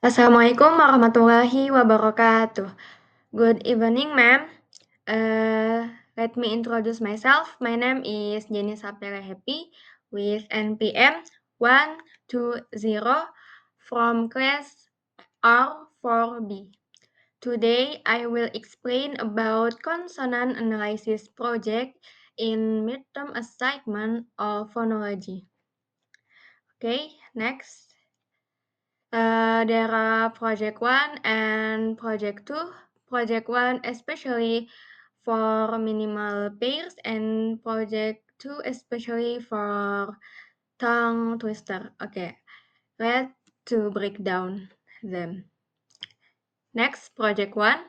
Assalamualaikum warahmatullahi wabarakatuh. Good evening, ma'am. Let me introduce myself. My name is Jenny Sapere Happy with NPM 120 from class R4B. Today, I will explain about consonant analysis project in midterm assignment of phonology. Okay, next. There are project 1 and project 2. Project 1 especially for minimal pairs and project 2 especially for tongue twister. Okay, let's to break down them. Next, project 1.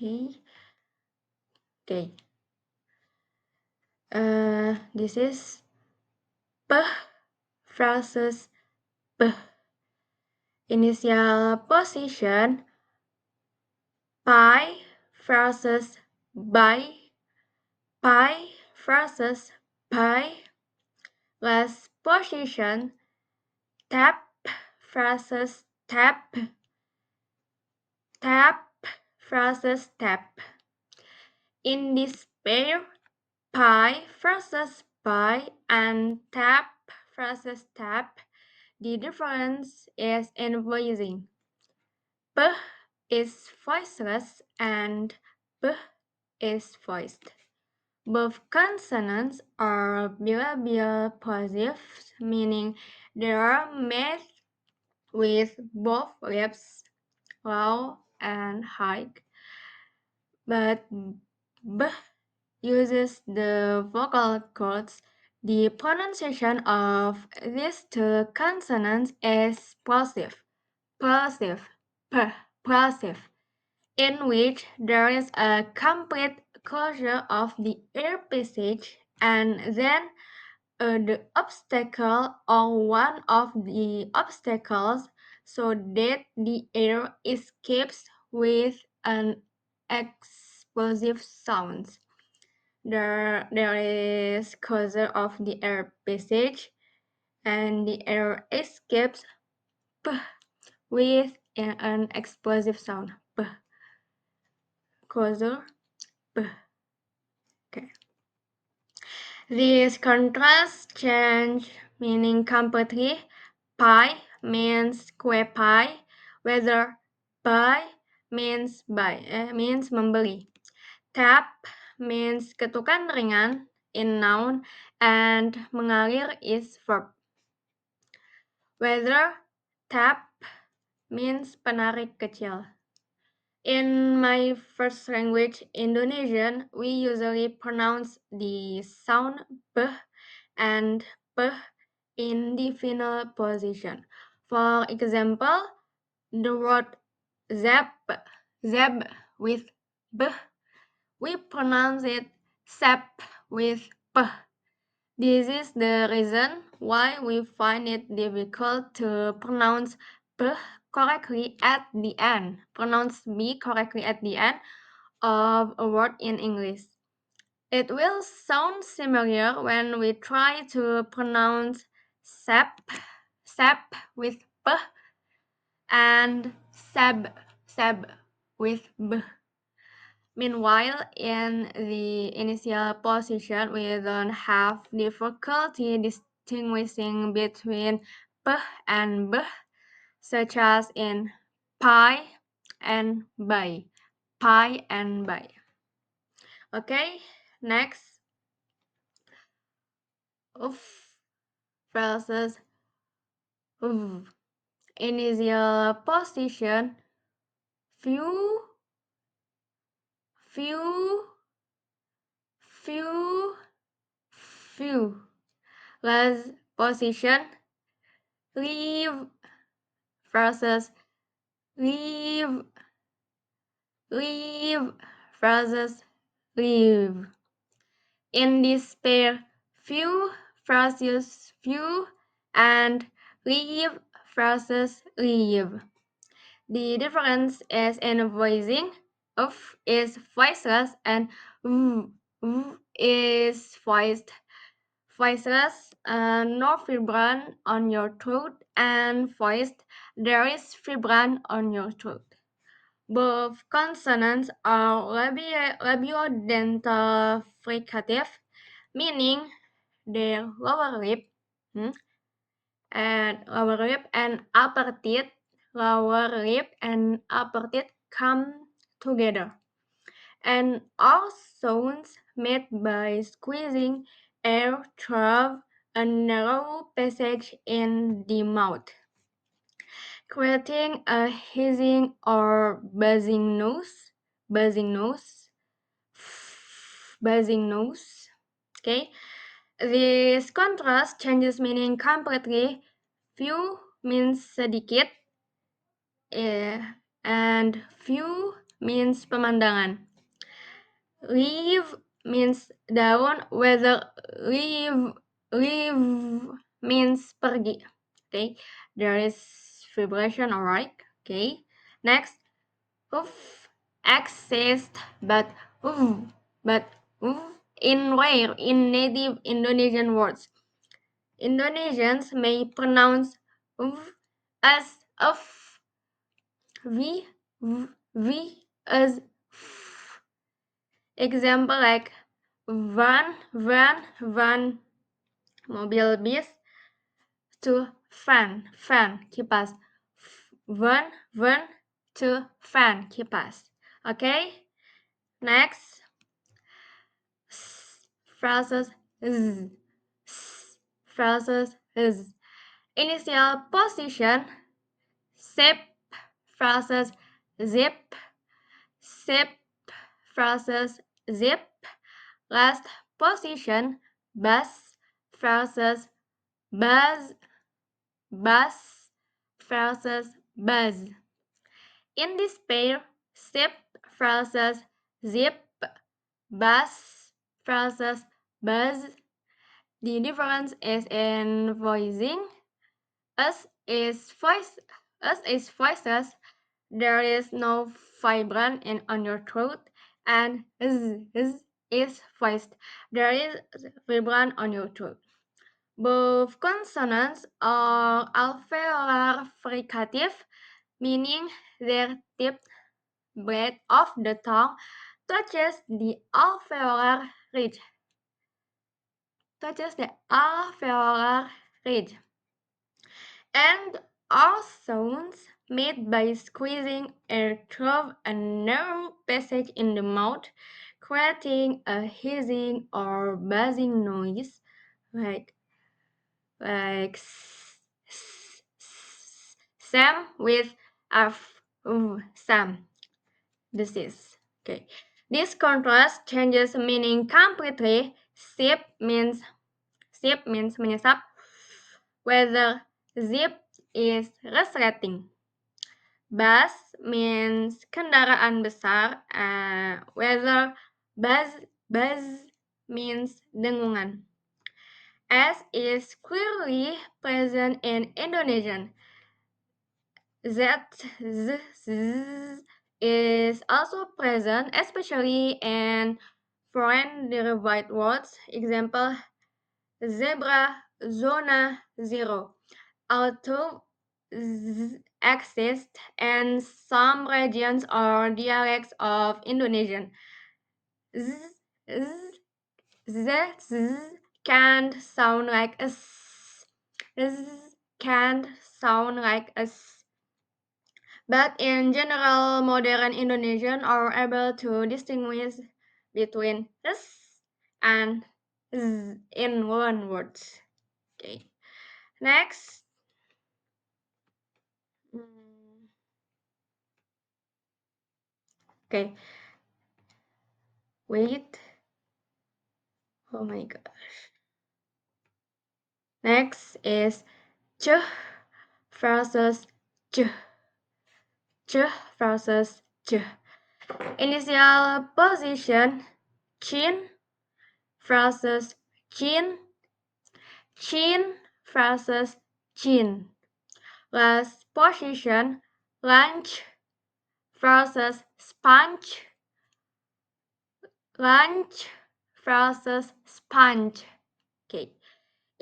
Okay. This is P versus P. Initial position pi versus by, pi versus pi. Last position tap versus tap, tap versus tap. In this pair, pi versus pi and tap versus tap, the difference is in voicing. P is voiceless and P is voiced. Both consonants are bilabial plosives, meaning they are made with both lips, low and high. But B uses the vocal cords. The pronunciation of these two consonants is plosive, plosive, plosive, in which there is a complete closure of the air passage and then the obstacle or one of the obstacles so that the air escapes with an explosive sound. There is closure of the air passage and the air escapes with an explosive sound. Closure. Okay. This contrast change meaning completely. Pi means kue pi, whether buy means means membeli. Tap means ketukan ringan in noun and mengalir is verb. Whether tap means penarik kecil. In my first language, Indonesian, we usually pronounce the sound b and p in the final position. For example, the word zap, zeb with b, we pronounce it sap with p. This is the reason why we find it difficult to pronounce p correctly at the end, pronounce b correctly at the end of a word in English. It will sound similar when we try to pronounce sap, sap with p and sab with b. Meanwhile, in the initial position, we don't have difficulty distinguishing between p and b, such as in pi and by, pi and by. Okay, next, oof versus oof. Initial position, few, few, few, few. Last position, leave versus leave, leave versus leave. In this pair, few versus few and leave versus leave. The difference is in voicing. Of is voiceless and is voiced. Voiceless, no fibrin on your throat, and voiced, there is fibrin on your throat. Both consonants are labiodental fricative, meaning their lower lip and upper teeth, come together, and all sounds made by squeezing air through a narrow passage in the mouth, creating a hissing or buzzing noise. Buzzing nose. Buzzing nose. Okay. This contrast changes meaning completely. Few means sedikit, and few means pemandangan. Leave means daun, whether leave means pergi. Okay, there is vibration, alright. Okay, next, oof exists, but in rare in native Indonesian words. Indonesians may pronounce as of, v as f. Example like van, mobil bis, to fan, kipas. Van to fan, kipas. Okay, next, phrases is initial position, zip, phrases zip, phrases zip, last position, bass, phrases buzz, phrases buzz. In this pair, zip, phrases zip, bass, phrases buzz. The difference is in voicing. Us is voices. There is no fibrin on your throat, and is voiced. There is fibrin on your throat. Both consonants are alveolar fricative, meaning their tip blade of the tongue touches the alveolar ridge. And all sounds made by squeezing air through a narrow passage in the mouth, creating a hissing or buzzing noise, like Sam with Sam. This is okay. This contrast changes meaning completely. Sip means menyesap, whether zip is resleting. Bus means kendaraan besar, whether buzz means dengungan. S is clearly present in Indonesian. Z is also present, especially in foreign derived words. Example, zebra, zona, zero. Although exist in some regions or dialects of Indonesian, can sound like a s. Can sound like a s. But in general, modern Indonesian are able to distinguish between s and z in one word. Okay. Next. Okay. Wait. Oh my gosh. Next is ch versus ch. Ch versus ch. Initial position, chin versus chin. Chin versus chin. Last position, lunch versus sponge. Lunch versus sponge. Okay.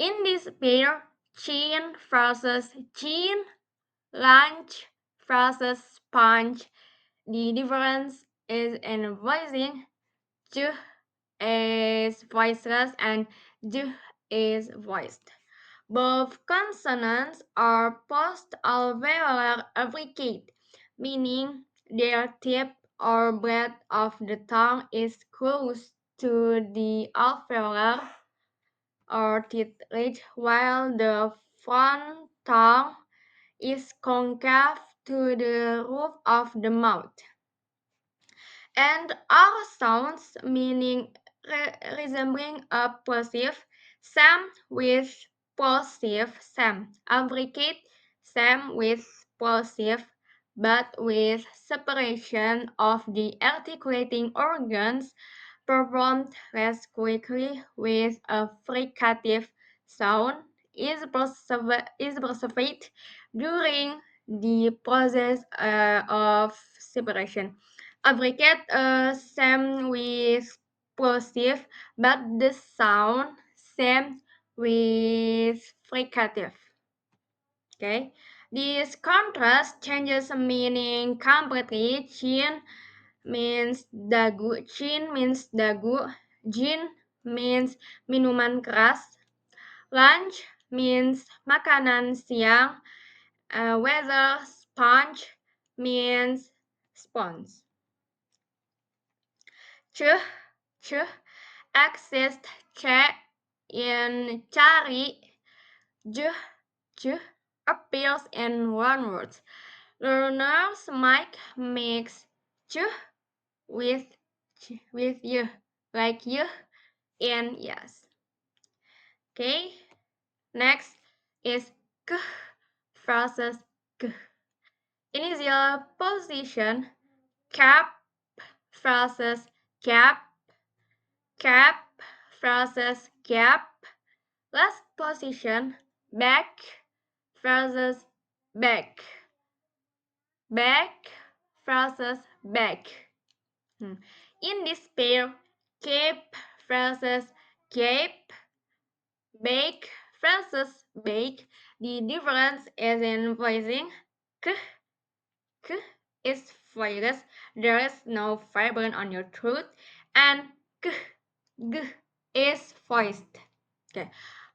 In this pair, chin versus chin, lunch versus sponge. The difference is in voicing. J is voiceless and j is voiced. Both consonants are post-alveolar affricate, meaning their tip or breadth of the tongue is close to the alveolar or teeth ridge, while the front tongue is concave to the roof of the mouth. And R sounds, meaning resembling a plosive, same with plosive, same. Abricate, same with plosive, but with separation of the articulating organs performed less quickly with a fricative sound is preserved during the process of separation. Abricate same with plosive, but the sound same with fricative. Okay, this contrast changes meaning completely. Chin means dagu, jin means minuman keras, lunch means makanan siang, whether sponge means sponge. Ch, ch exists ch in cari, j, j appears in one word. Learners might mix ch with you, like you and yes. Okay, next is k versus k. Initial position cap versus cap, cap versus cap. Last position back versus back, back versus back. In this pair, cape versus cape, bake versus bake. The difference is in voicing. K, k is voiceless. There is no vibrant on your throat, and g, g is voiced. Okay.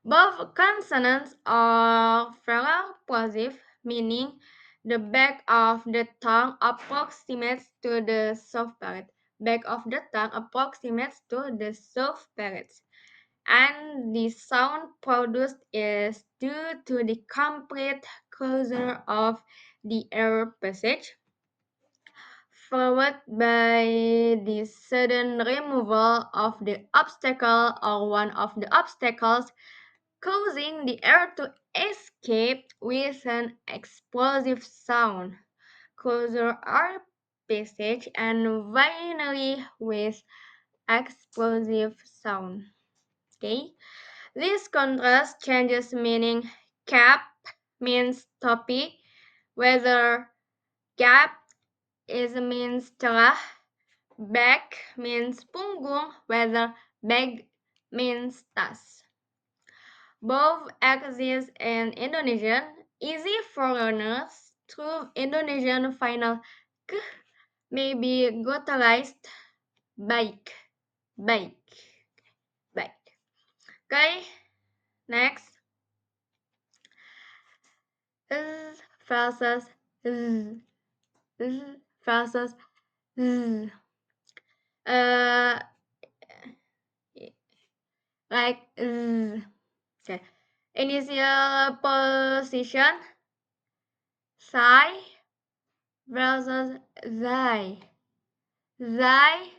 Both consonants are velar plosive, meaning the back of the tongue approximates to the soft palate. Back of the tongue approximates to the soft palate. And the sound produced is due to the complete closure of the air passage, followed by the sudden removal of the obstacle or one of the obstacles, causing the air to escape with an explosive sound, closure air passage, and finally with explosive sound. Okay, this contrast changes meaning. Cap means topi, whether cap is means celah. Bag means punggung, whether bag means tas. Both exist in Indonesian, easy for learners through Indonesian final k may be glottalized baik, baik, baik. Okay, next. Versus z, versus z. Uh, like z. Okay. Initial position psi versus zai. Zai,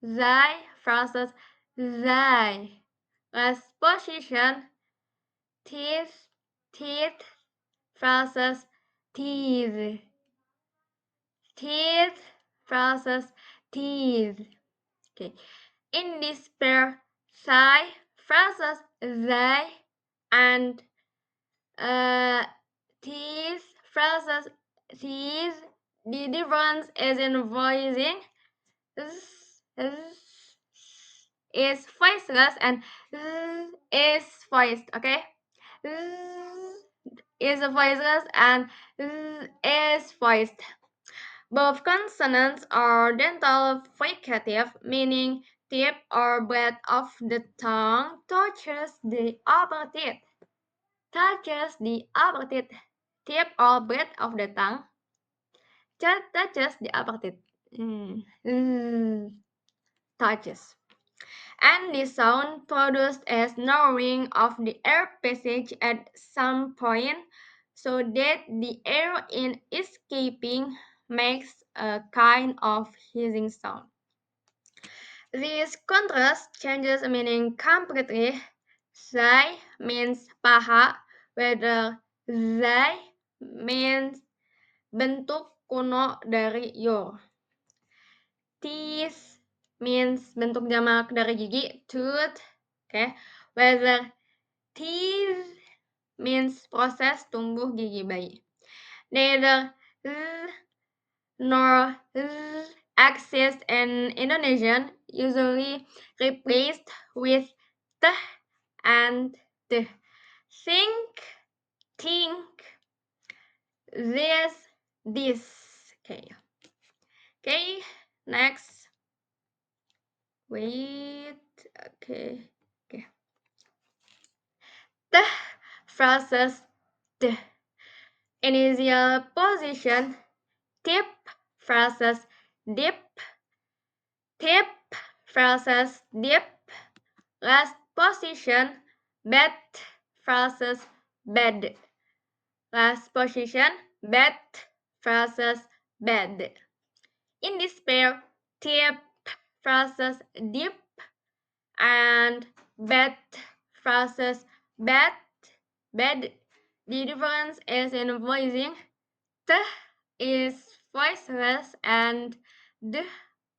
zai versus zai. Last position teeth, teeth versus teeth. Teeth versus teeth. Okay. In this pair, psi versus zai and teeth versus teeth. The difference is in voicing. Is voiceless and is voiced, okay? Is voiceless and is voiced. Both consonants are dental fricative, meaning tip or breadth of the tongue touches the upper teeth. Touches the upper teeth. Tip or breadth of the tongue touches the upper teeth. Touches. And the sound produced as narrowing of the air passage at some point so that the air in escaping makes a kind of hissing sound. This contrast changes meaning completely. Zai means paha, whether zai means bentuk kuno dari your. Teeth means bentuk jamak dari gigi, tooth. Okay, whether teeth means proses tumbuh gigi bayi. Neither nor exist in Indonesian, usually replaced with teh and the. Think, this. Okay, next. Wait, okay. Teh phrases the. Initial position, tip phrases dip. Tip phrases dip. Last position, bed phrases bed. Last position, bed phrases bed. In this pair, tip phrases dip and bed phrases bed. Bed. The difference is in voicing. T is voiceless and D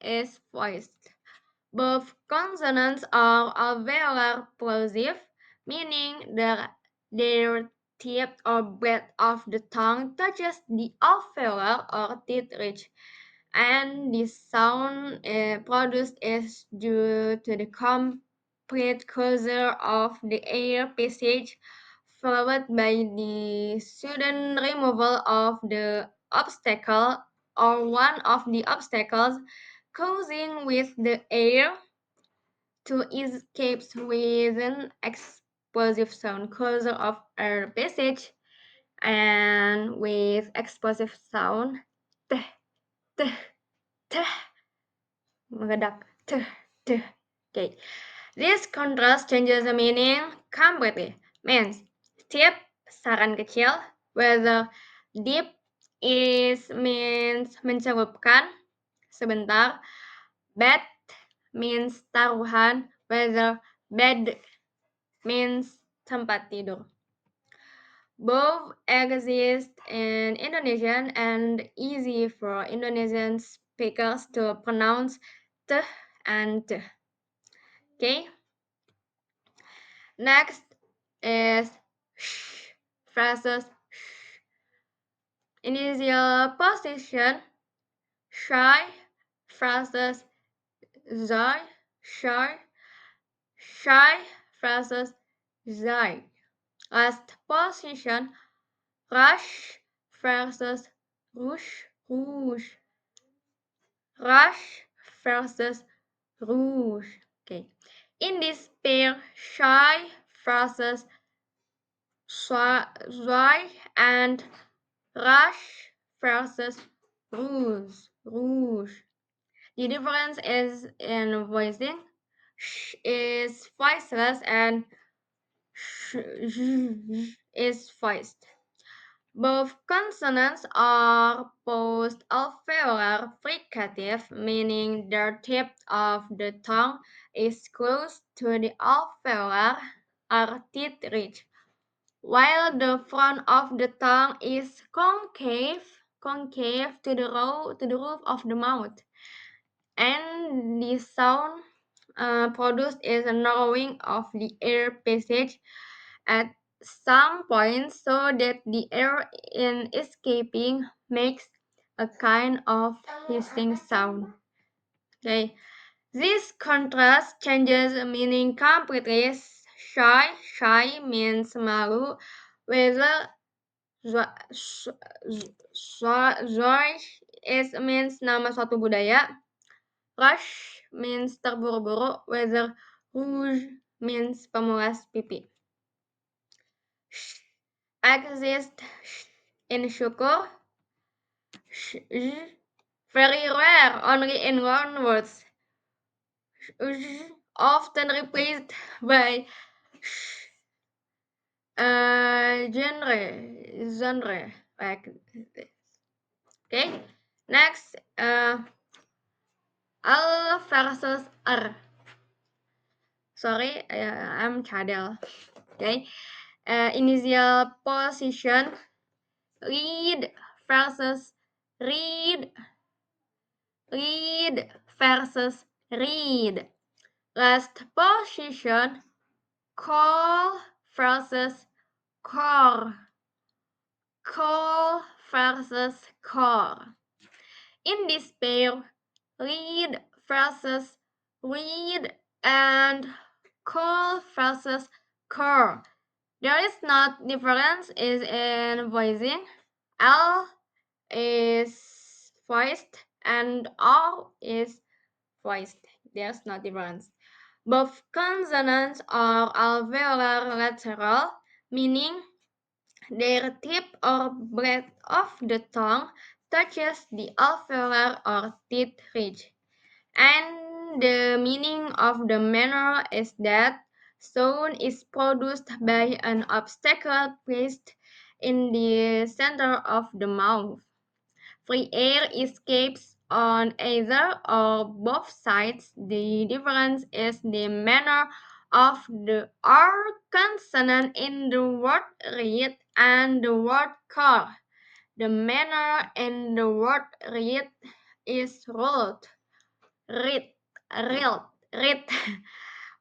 is voiced. Both consonants are alveolar plosive, meaning their tip or breadth of the tongue touches the alveolar or teeth ridge, and the sound produced is due to the complete closure of the air passage, followed by the sudden removal of the obstacle or one of the obstacles, causing with the air to escape with an explosive sound, closure of air passage, and with explosive sound, teh, teh, teh, meledak, teh, teh. Okay. This contrast changes the meaning completely. Means tip saran kecil, whether deep is means mencelupkan sebentar, bed means taruhan, whether bed means tempat tidur. Both exist in Indonesian and easy for Indonesian speakers to pronounce t and t. Okay. Next is sh phrases. Initial position, shy phrases zai, shy phrases zai. Last position, rush versus rouge. Rush versus rouge. Okay. In this pair, shy versus zai and rush versus rouge. The difference is in voicing. Sh is voiceless and sh is voiced. Both consonants are post-alveolar fricative, meaning the tip of the tongue is close to the alveolar or teeth ridge, while the front of the tongue is concave to the roof of the mouth. And the sound produced is a narrowing of the air passage at some point so that the air in escaping makes a kind of hissing sound. Okay, this contrast changes meaning completely. shy. Shy means malu. Whether Zouch is means nama suatu budaya. Rush means terburu-buru. Whether rouge means pemulas pipi. Exist in syukur. Very rare, only in one words. Often replaced by genre like this. Okay, next L versus R. Sorry, I'm Cadel. Okay, initial position read versus read, read versus read. Last position call versus core, call versus core. In this pair, read versus read and call versus core. There is not difference is in voicing. L is voiced and R is voiced. There's no difference. Both consonants are alveolar lateral, meaning their tip or breadth of the tongue touches the alveolar or teeth ridge. And the meaning of the manner is that sound is produced by an obstacle placed in the center of the mouth. Free air escapes on either or both sides. The difference is the manner of the R consonant in the word read and the word car. The manner in the word read is rolled, read, read,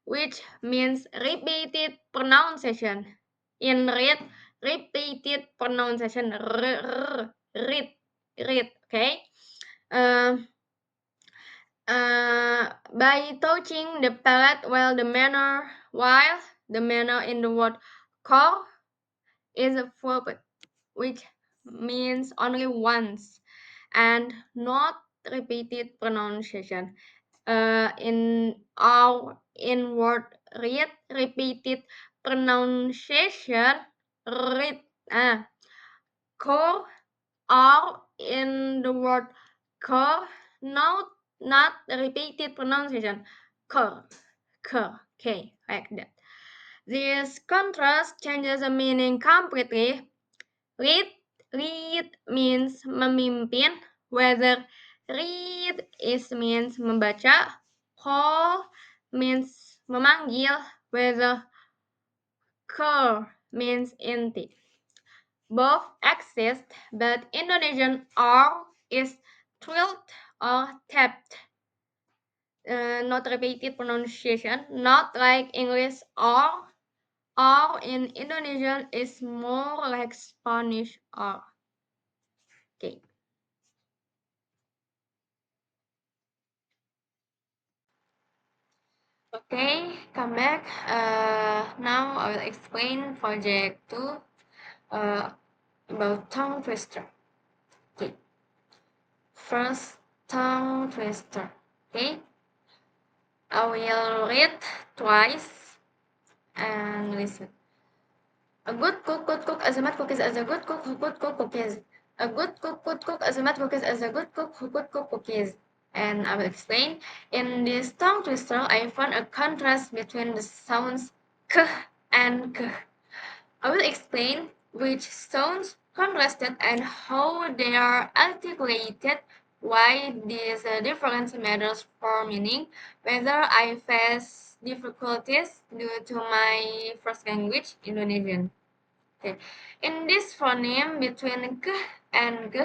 which means repeated pronunciation. In read, repeated pronunciation, read, read, okay? By touching the palate while the manner in the word core is a verb, which means only once and not repeated pronunciation. In word read, repeated pronunciation read. Core or in the word core, not repeated pronunciation. Core, okay, like that. This contrast changes the meaning completely. Read means memimpin, whether read is means membaca, call means memanggil, whether call means inti. Both exist, but Indonesian R is trilled or tapped, not repeated pronunciation, not like English R. R in Indonesian is more like Spanish R. Okay. Okay, come back. Now I will explain project 2 about tongue twister. Okay. First, tongue twister. Okay. I will read twice and listen. A good cook as a mad cook is as a good cook who could cook cookies. A good cook as a mad cook is as a good cook who could cook cookies. And I will explain. In this tongue twister, I found a contrast between the sounds k and k. I will explain which sounds contrasted and how they are articulated, why this difference matters for meaning, whether I face difficulties due to my first language, Indonesian. Okay. In this phoneme between k and g,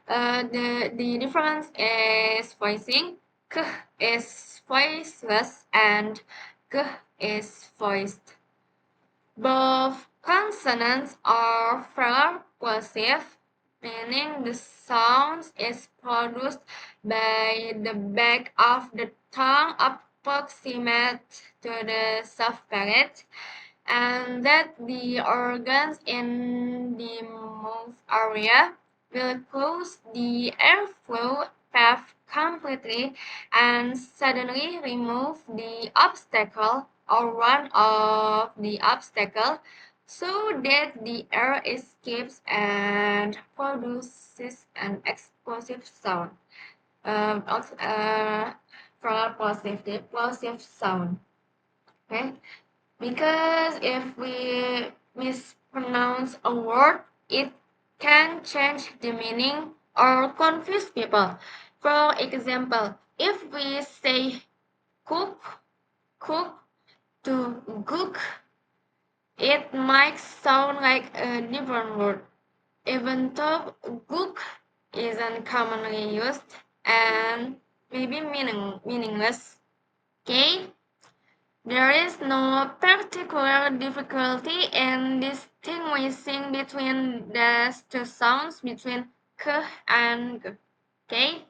the difference is voicing. K is voiceless and g is voiced. Both consonants are percussive, meaning the sound is produced by the back of the tongue up proximate to the soft palate, and that the organs in the mouth area will close the airflow path completely and suddenly remove the obstacle or one of the obstacle so that the air escapes and produces an explosive sound. Um, ex- uh, for positive sound. Okay, because if we mispronounce a word, it can change the meaning or confuse people. For example, if we say cook to gook, it might sound like a different word, even though gook isn't commonly used and maybe meaningless. Okay? There is no particular difficulty in distinguishing between these two sounds between k and g. Okay.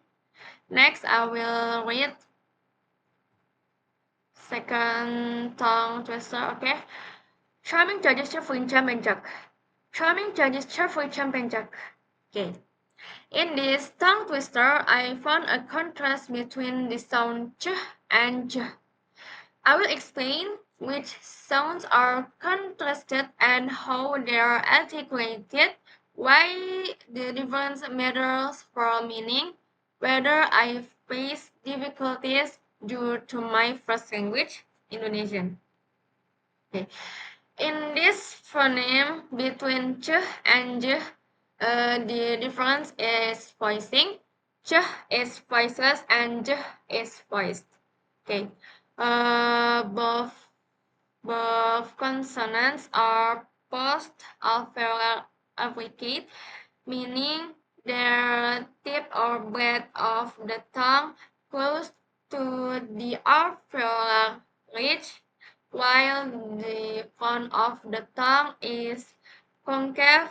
Next, I will read second tongue twister. Okay. Charming judges shuffling jump and jack. Charming judges shuffling jump and jack. Okay. In this tongue twister, I found a contrast between the sound ch and j. I will explain which sounds are contrasted and how they are articulated, why the difference matters for meaning, whether I face difficulties due to my first language, Indonesian. Okay. In this phoneme between ch and j, the difference is voicing. Ch is voiceless and j is voiced. Okay. Both consonants are post-alveolar affricate, meaning their tip or blade of the tongue close to the alveolar ridge, while the front of the tongue is concave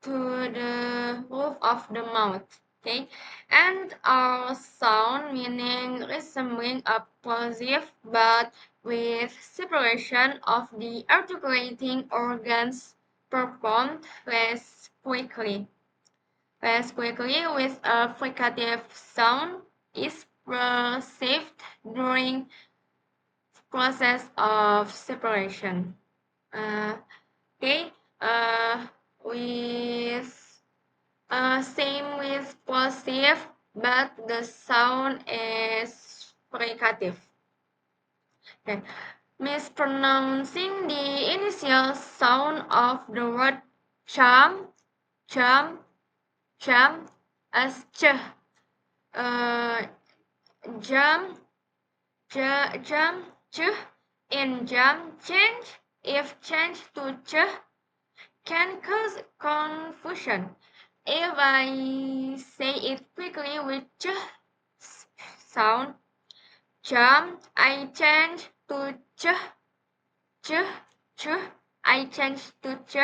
to the roof of the mouth. Okay, and our sound meaning resembling a plosive but with separation of the articulating organs performed less quickly with a fricative sound is perceived during process of separation. Uh, okay, with same with plosive, but the sound is fricative. Okay. Mispronouncing the initial sound of the word charm, charm, charm as ch, jam, jam, ch, in jam, change, if change to ch, can cause confusion. If I say it quickly with ch sound, jam, I change to ch, ch, ch, I change to ch.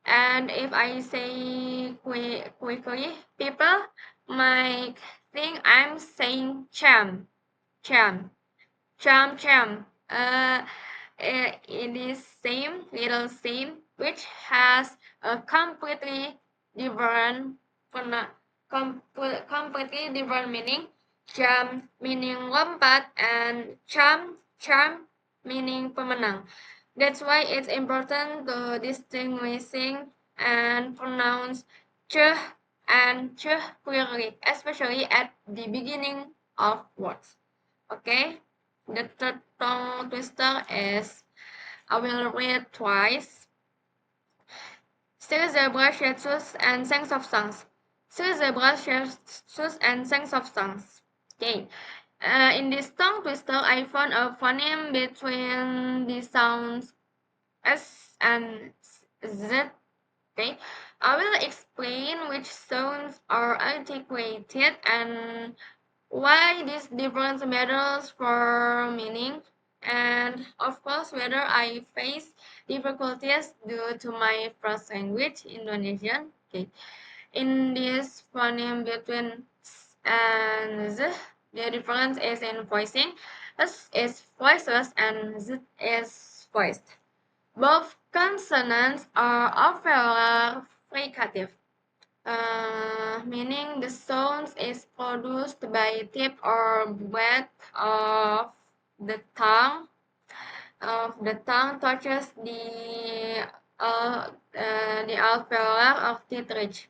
And if I say quickly, people might think I'm saying cham, cham, cham, cham. It is same, little same, which has a different, completely different meaning. Jam meaning lompat and charm meaning pemenang. That's why it's important to distinguishing and pronounce ch and ch clearly, especially at the beginning of words. Okay, the third tongue twister is I will read twice. Still zebra shapes and sings of songs. Still zebra shapes and sings of songs. Okay. In this tongue twister, I found a phoneme between the sounds S and Z. Okay. I will explain which sounds are articulated and why this difference matters for meaning, and of course whether I face difficulties due to my first language, Indonesian. Okay. In this phoneme between S and Z, the difference is in voicing. S is voiceless and Z is voiced. Both consonants are alveolar fricative, meaning the sound is produced by tip or wet the tongue the tongue touches the alveolar of teeth ridge,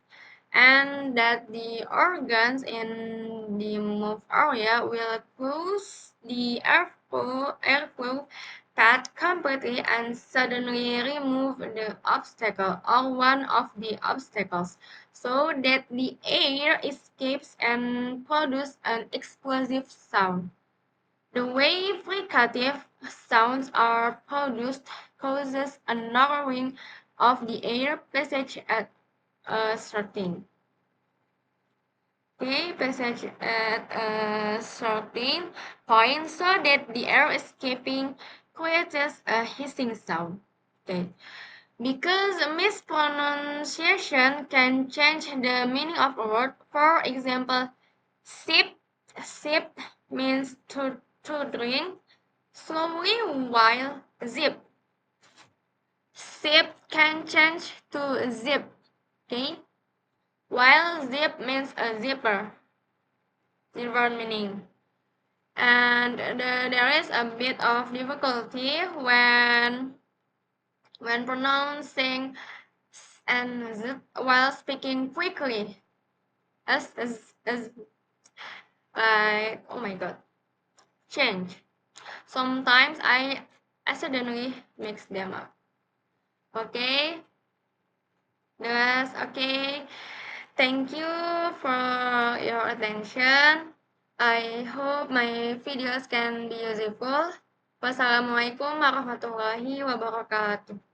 and that the organs in the mouth area will close the airflow path completely and suddenly remove the obstacle or one of the obstacles so that the air escapes and produces an explosive sound. The way fricative sounds are produced causes a narrowing of the air passage at a certain point so that the air escaping creates a hissing sound. Okay. Because mispronunciation can change the meaning of a word. For example, sip, sip means to drink slowly, while zip can change to zip, okay? While zip means a zipper meaning. And there is a bit of difficulty when pronouncing s and z while speaking quickly. As like, oh my god, change. Sometimes I accidentally mix them up. Okay, that's okay. Thank you for your attention. I hope my videos can be useful. Wassalamualaikum warahmatullahi wabarakatuh.